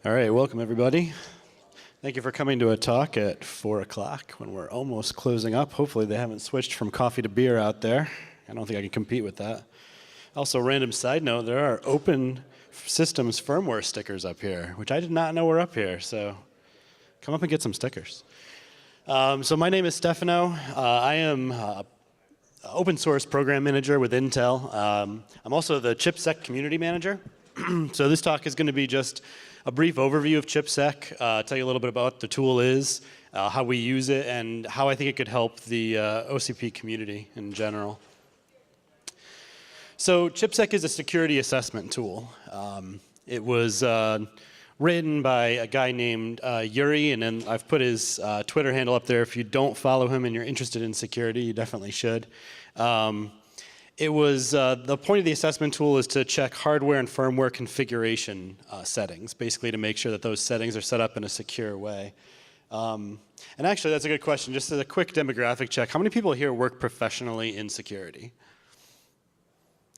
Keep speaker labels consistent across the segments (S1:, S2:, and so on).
S1: All right, welcome everybody. Thank you for coming to a talk at 4 o'clock when we're almost closing up. Hopefully they haven't switched from coffee to beer out there. I don't think I can compete with that. Also, random side note, there are open systems firmware stickers up here, which I did not know were up here, so come up and get some stickers. So my name is Stephano. I am open source program manager with Intel. I'm also the ChipSEC Community Manager. So this talk is going to be just a brief overview of ChipSEC, tell you a little bit about what the tool is, how we use it, and how I think it could help the OCP community in general. So ChipSEC is a security assessment tool. It was written by a guy named Yuri, and then I've put his Twitter handle up there. If you don't follow him and you're interested in security, you definitely should. It was, the point of the assessment tool is to check hardware and firmware configuration settings, basically to make sure that those settings are set up in a secure way. And actually, that's a good question. Just as a quick demographic check, how many people here work professionally in security?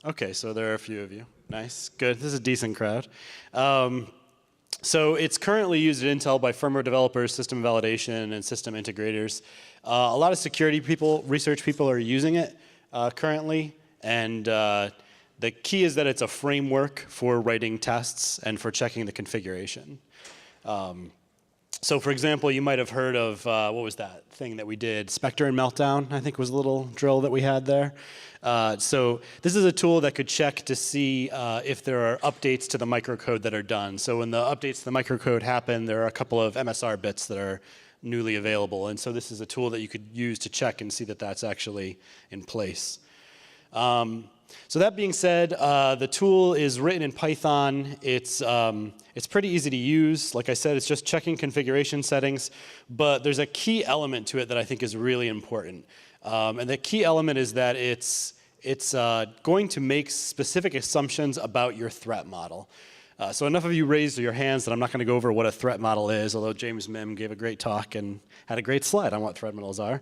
S1: Okay, so there are a few of you. Nice, good. This is a decent crowd. So it's currently used at Intel by firmware developers, system validation, and system integrators. A lot of security people, research people are using it currently. And the key is that it's a framework for writing tests and for checking the configuration. So for example, you might have heard of, what was that thing that we did? Spectre and Meltdown, I think was a little drill that we had there. So this is a tool that could check to see if there are updates to the microcode that are done. So when the updates to the microcode happen, there are a couple of MSR bits that are newly available. And so this is a tool that you could use to check and see that that's actually in place. So that being said, the tool is written in Python. It's pretty easy to use. Like I said, it's just checking configuration settings. But there's a key element to it that I think is really important. And the key element is that it's going to make specific assumptions about your threat model. So enough of you raised your hands that I'm not going to go over what a threat model is, although James Mim gave a great talk and had a great slide on what threat models are.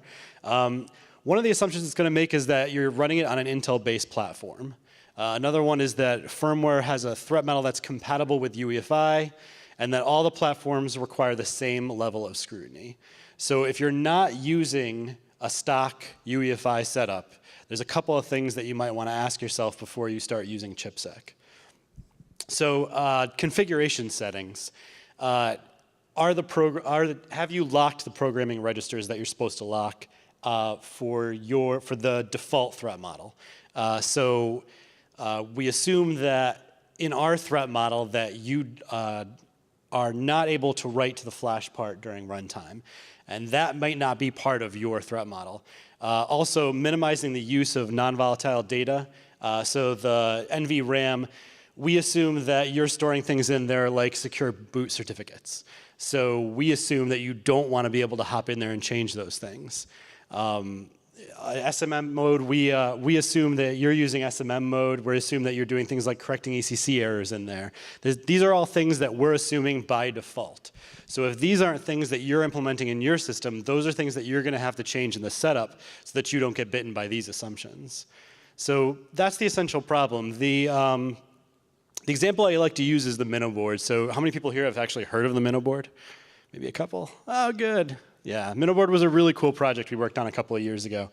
S1: One of the assumptions it's going to make is that you're running it on an Intel-based platform. Another one is that firmware has a threat model that's compatible with UEFI, and that all the platforms require the same level of scrutiny. So if you're not using a stock UEFI setup, there's a couple of things that you might want to ask yourself before you start using ChipSEC. So configuration settings. Have you locked the programming registers that you're supposed to lock for the default threat model? We assume that in our threat model that you are not able to write to the flash part during runtime. And that might not be part of your threat model. Also, minimizing the use of non-volatile data. So the NVRAM, we assume that you're storing things in there like secure boot certificates. So we assume that you don't want to be able to hop in there and change those things. SMM mode, we assume that you're using SMM mode. We assume that you're doing things like correcting ECC errors in there. These are all things that we're assuming by default. So if these aren't things that you're implementing in your system, those are things that you're going to have to change in the setup so that you don't get bitten by these assumptions. So that's the essential problem. The example I like to use is the Minnow board. So how many people here have actually heard of the Minnow board? Maybe a couple? Oh, good. Yeah, Minnow board was a really cool project we worked on a couple of years ago.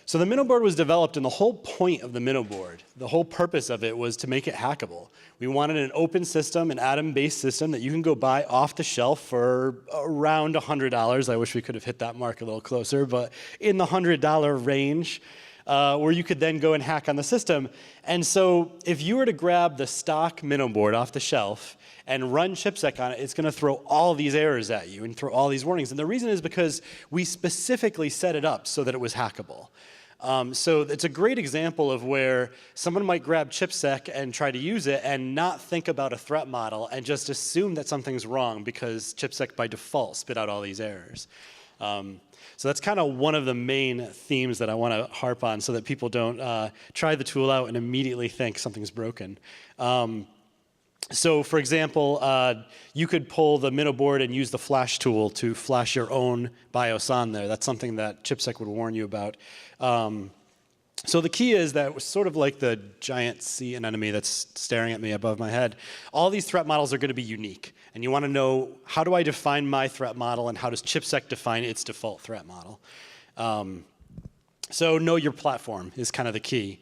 S1: So the Minnow board was developed, and the whole point of the Minnow board, the whole purpose of it was to make it hackable. We wanted an open system, an Atom-based system that you can go buy off the shelf for around $100. I wish we could have hit that mark a little closer, but in the $100 range, where you could then go and hack on the system. And so if you were to grab the stock Minnow board off the shelf and run ChipSEC on it, it's going to throw all these errors at you and throw all these warnings. And the reason is because we specifically set it up so that it was hackable. So it's a great example of where someone might grab ChipSEC and try to use it and not think about a threat model and just assume that something's wrong because ChipSEC by default spit out all these errors. So that's kind of one of the main themes that I want to harp on so that people don't try the tool out and immediately think something's broken. So for example, you could pull the Minnow board and use the flash tool to flash your own BIOS on there. That's something that ChipSEC would warn you about. So the key is that sort of like the giant sea anemone that's staring at me above my head, all these threat models are going to be unique. And you want to know, how do I define my threat model, and how does ChipSEC define its default threat model? So know your platform is kind of the key.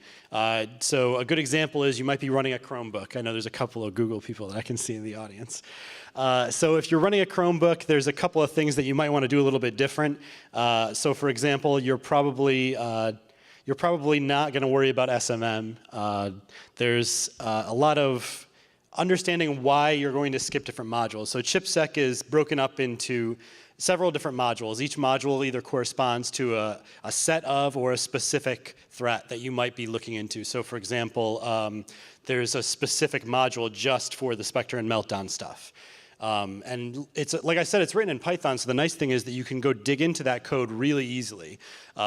S1: So a good example is you might be running a Chromebook. I know there's a couple of Google people that I can see in the audience. So if you're running a Chromebook, there's a couple of things that you might want to do a little bit different. So for example, you're probably not going to worry about SMM. There's a lot of understanding why you're going to skip different modules. So ChipSEC is broken up into several different modules. Each module either corresponds to a set of or a specific threat that you might be looking into. So for example, there's a specific module just for the Spectre and Meltdown stuff. And it's, like I said, it's written in Python, so the nice thing is that you can go dig into that code really easily.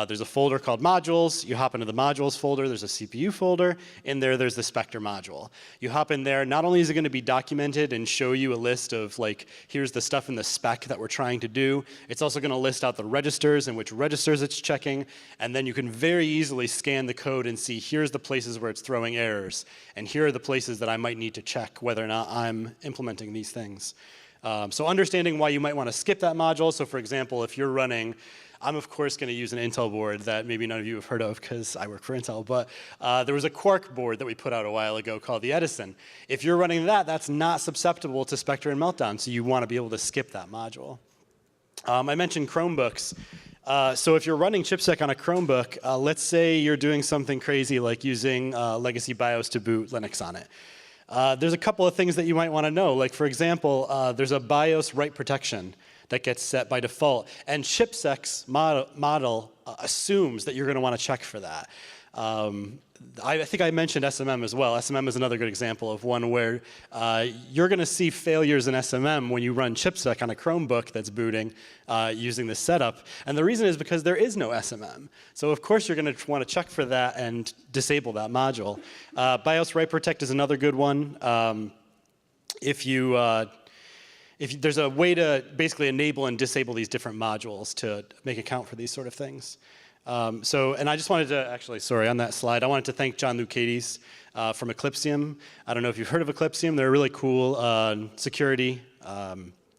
S1: There's a folder called modules. You hop into the modules folder. There's a CPU folder. In there, there's the Spectre module. You hop in there. Not only is it going to be documented and show you a list of, like, here's the stuff in the spec that we're trying to do, it's also going to list out the registers and which registers it's checking. And then you can very easily scan the code and see, here's the places where it's throwing errors. And here are the places that I might need to check whether or not I'm implementing these things. So understanding why you might want to skip that module. So for example, if you're running, I'm of course going to use an Intel board that maybe none of you have heard of because I work for Intel, but there was a Quark board that we put out a while ago called the Edison. If you're running that, that's not susceptible to Spectre and Meltdown, so you want to be able to skip that module. I mentioned Chromebooks. So if you're running ChipSEC on a Chromebook, let's say you're doing something crazy like using legacy BIOS to boot Linux on it. There's a couple of things that you might want to know. Like for example, there's a BIOS write protection that gets set by default. And ChipSEC's model assumes that you're going to want to check for that. I think I mentioned SMM as well. SMM is another good example of one where you're going to see failures in SMM when you run ChipSEC on a Chromebook that's booting using this setup. And the reason is because there is no SMM. So of course you're going to want to check for that and disable that module. BIOS write protect is another good one. If there's a way to basically enable and disable these different modules to make account for these sort of things. And I just wanted to, actually, sorry, on that slide, I wanted to thank John Lucades from Eclipsium. I don't know if you've heard of Eclipsium. They're a really cool security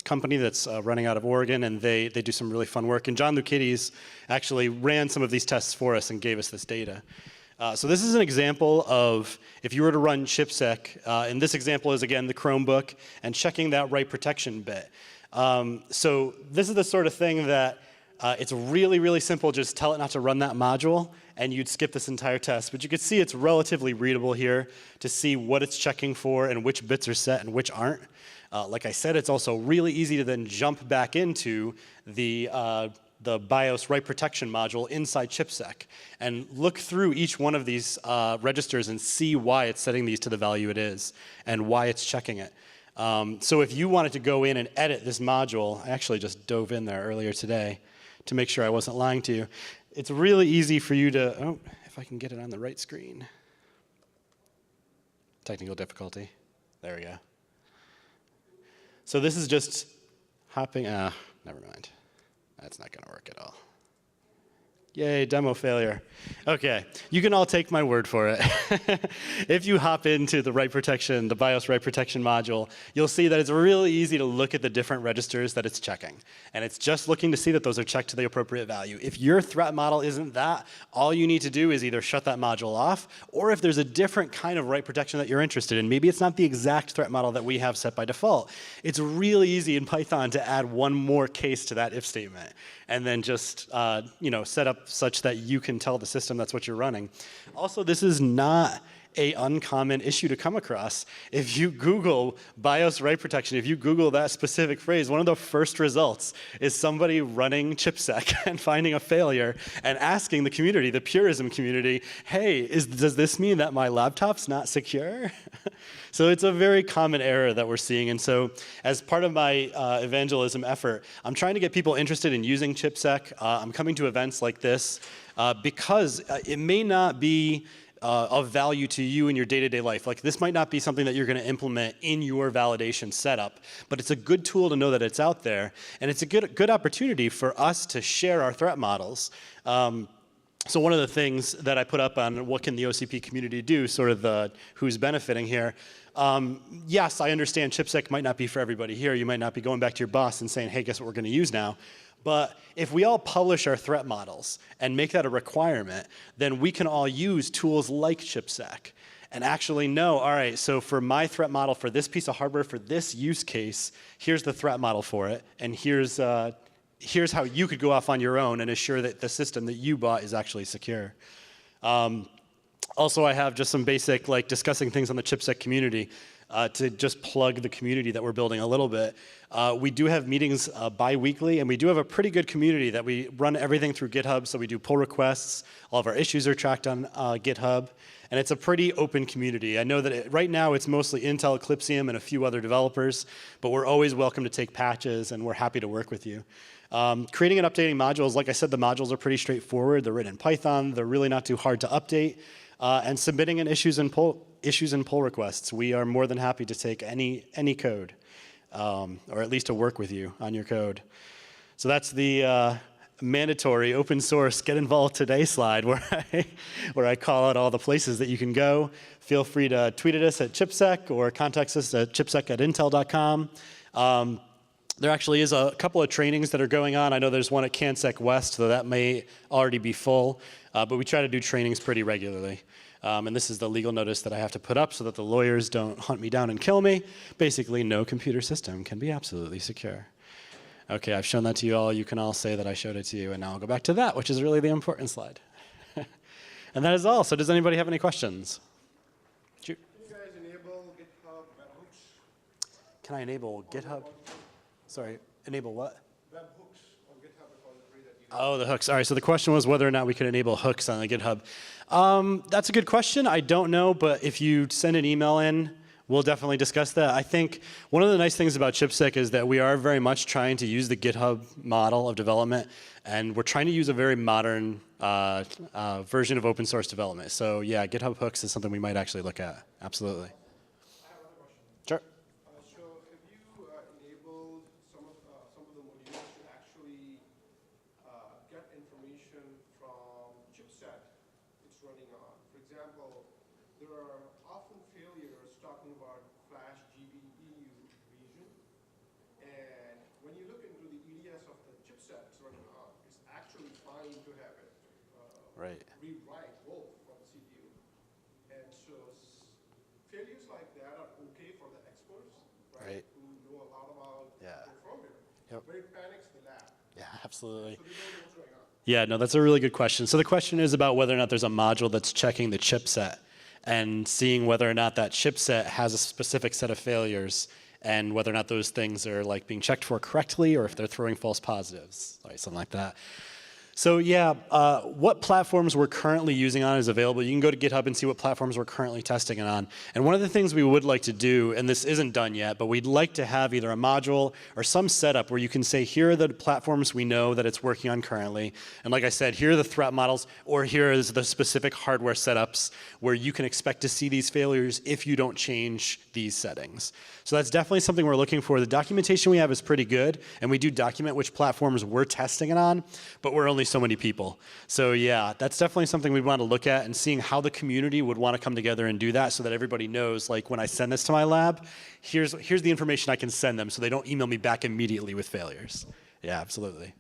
S1: company that's running out of Oregon, and they do some really fun work. And John Lucades actually ran some of these tests for us and gave us this data. So this is an example of if you were to run ChipSEC, and this example is, again, the Chromebook, and checking that write protection bit. So this is the sort of thing that it's really, really simple. Just tell it not to run that module, and you'd skip this entire test. But you can see it's relatively readable here to see what it's checking for and which bits are set and which aren't. Like I said, it's also really easy to then jump back into the BIOS write protection module inside ChipSEC and look through each one of these registers and see why it's setting these to the value it is and why it's checking it. So if you wanted to go in and edit this module, I actually just dove in there earlier today to make sure I wasn't lying to you. It's really easy for you to, oh, if I can get it on the right screen. Technical difficulty. There we go. So this is just hopping, never mind. That's not going to work at all. Yay, demo failure. Okay, you can all take my word for it. If you hop into the write protection, the BIOS write protection module, you'll see that it's really easy to look at the different registers that it's checking. And it's just looking to see that those are checked to the appropriate value. If your threat model isn't that, all you need to do is either shut that module off, or if there's a different kind of write protection that you're interested in, maybe it's not the exact threat model that we have set by default, it's really easy in Python to add one more case to that if statement, and then just set up such that you can tell the system that's what you're running. Also, this is not an uncommon issue to come across. If you Google BIOS write protection, if you Google that specific phrase, one of the first results is somebody running ChipSEC and finding a failure and asking the community, the purism community, hey, does this mean that my laptop's not secure? So it's a very common error that we're seeing. And so as part of my evangelism effort, I'm trying to get people interested in using ChipSEC. I'm coming to events like this because it may not be of value to you in your day-to-day life. Like this might not be something that you're going to implement in your validation setup, but it's a good tool to know that it's out there, and it's a good opportunity for us to share our threat models. So one of the things that I put up on what can the OCP community do, sort of the who's benefiting here. Yes, I understand ChipSEC might not be for everybody here. You might not be going back to your boss and saying, hey, guess what we're going to use now. But if we all publish our threat models and make that a requirement, then we can all use tools like ChipSEC and actually know, all right, so for my threat model for this piece of hardware, for this use case, here's the threat model for it, and here's how you could go off on your own and assure that the system that you bought is actually secure. Also, I have just some basic, like, discussing things on the ChipSEC community to just plug the community that we're building a little bit. We do have meetings bi-weekly, and we do have a pretty good community that we run everything through GitHub, so we do pull requests. All of our issues are tracked on GitHub, and it's a pretty open community. I know that right now it's mostly Intel, Eclipsium, and a few other developers, but we're always welcome to take patches, and we're happy to work with you. Creating and updating modules, like I said, the modules are pretty straightforward. They're written in Python. They're really not too hard to update. And submitting in issues and pull requests. We are more than happy to take any code, or at least to work with you on your code. So that's the mandatory open source get involved today slide where I call out all the places that you can go. Feel free to tweet at us at ChipSEC or contact us at chipsec@intel.com. There actually is a couple of trainings that are going on. I know there's one at CanSec West, though that may already be full. But we try to do trainings pretty regularly. And this is the legal notice that I have to put up so that the lawyers don't hunt me down and kill me. Basically, no computer system can be absolutely secure. OK, I've shown that to you all. You can all say that I showed it to you. And now I'll go back to that, which is really the important slide. And that is all. So does anybody have any questions? Shoot.
S2: Can you guys enable GitHub webhooks?
S1: Can I enable GitHub? Sorry, enable what?
S2: Webhooks on GitHub repository that you
S1: Oh, the hooks. All right, so the question was whether or not we could enable hooks on the GitHub. That's a good question. I don't know, but if you send an email in, we'll definitely discuss that. I think one of the nice things about ChipSEC is that we are very much trying to use the GitHub model of development, and we're trying to use a very modern version of open source development. So yeah, GitHub hooks is something we might actually look at. Absolutely.
S2: I have another question.
S1: Sure.
S2: So have you enabled some of the modules to actually get information from chipset it's running on? For example, there are often failures talking about flash GPU region, and when you look into the EDS of the chipset it's running on, it's actually fine to have it
S1: Right.
S2: read-write both from the CPU. And so failures like that are okay for the experts, right? Who know a lot about firmware.
S1: Yep.
S2: But it panics the lab.
S1: Yeah, absolutely.
S2: So they don't know what's going on.
S1: Yeah, no, that's a really good question. So the question is about whether or not there's a module that's checking the chipset and seeing whether or not that chipset has a specific set of failures and whether or not those things are like being checked for correctly or if they're throwing false positives, like something like that. So yeah, what platforms we're currently using on is available. You can go to GitHub and see what platforms we're currently testing it on. And one of the things we would like to do, and this isn't done yet, but we'd like to have either a module or some setup where you can say, here are the platforms we know that it's working on currently. And like I said, here are the threat models, or here is the specific hardware setups where you can expect to see these failures if you don't change these settings. So that's definitely something we're looking for. The documentation we have is pretty good, and we do document which platforms we're testing it on, but we're only so many people. So yeah, that's definitely something we'd want to look at and seeing how the community would want to come together and do that so that everybody knows, like when I send this to my lab, here's the information I can send them so they don't email me back immediately with failures. Yeah, absolutely.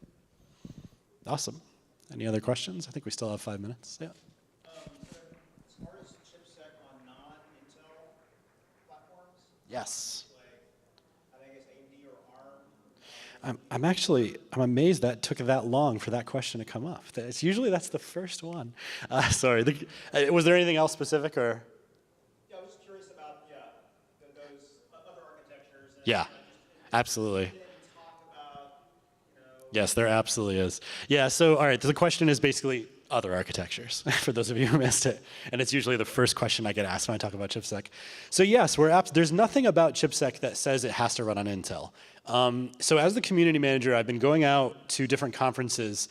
S1: Awesome. Any other questions? I think we still have 5 minutes. Yeah.
S3: As far as ChipSEC on non-Intel platforms?
S1: Yes.
S3: Like, I guess AMD or ARM?
S1: I'm amazed that took that long for that question to come up. It's usually that's the first one. Sorry. Was there anything else specific or?
S3: Yeah, I was just curious about those other architectures. And
S1: Yeah, absolutely.
S3: Talk about,
S1: Yes, there absolutely is. Yeah. So all right. The question is basically other architectures, for those of you who missed it. And it's usually the first question I get asked when I talk about ChipSEC. So yes, there's nothing about ChipSEC that says it has to run on Intel. So as the community manager, I've been going out to different conferences.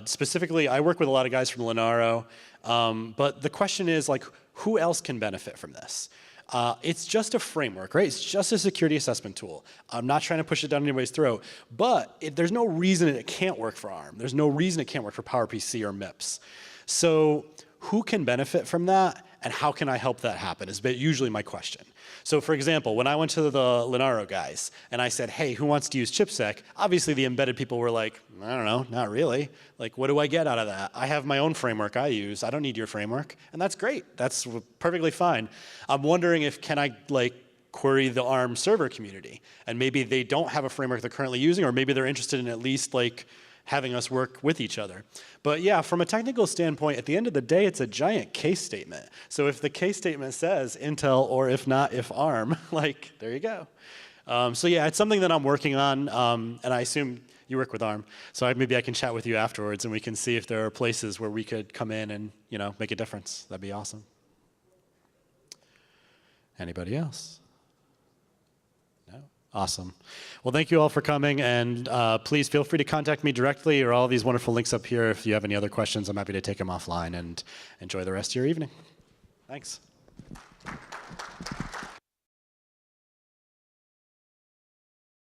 S1: Specifically, I work with a lot of guys from Lenaro. But the question is, like, who else can benefit from this? It's just a framework, right? It's just a security assessment tool. I'm not trying to push it down anybody's throat, but there's no reason it can't work for ARM. There's no reason it can't work for PowerPC or MIPS. So who can benefit from that, and how can I help that happen is usually my question. So for example, when I went to the Linaro guys and I said, hey, who wants to use ChipSEC? Obviously the embedded people were like, I don't know, not really. Like, what do I get out of that? I have my own framework I use. I don't need your framework. And that's great. That's perfectly fine. I'm wondering if can I query the ARM server community, and maybe they don't have a framework they're currently using, or maybe they're interested in at least having us work with each other. But yeah, from a technical standpoint, at the end of the day, it's a giant case statement. So if the case statement says Intel, or if not, if ARM, there you go. So yeah, it's something that I'm working on, and I assume you work with ARM. So maybe I can chat with you afterwards, and we can see if there are places where we could come in and make a difference. That'd be awesome. Anybody else? Awesome. Well, thank you all for coming, and please feel free to contact me directly or all these wonderful links up here if you have any other questions. I'm happy to take them offline, and enjoy the rest of your evening. Thanks.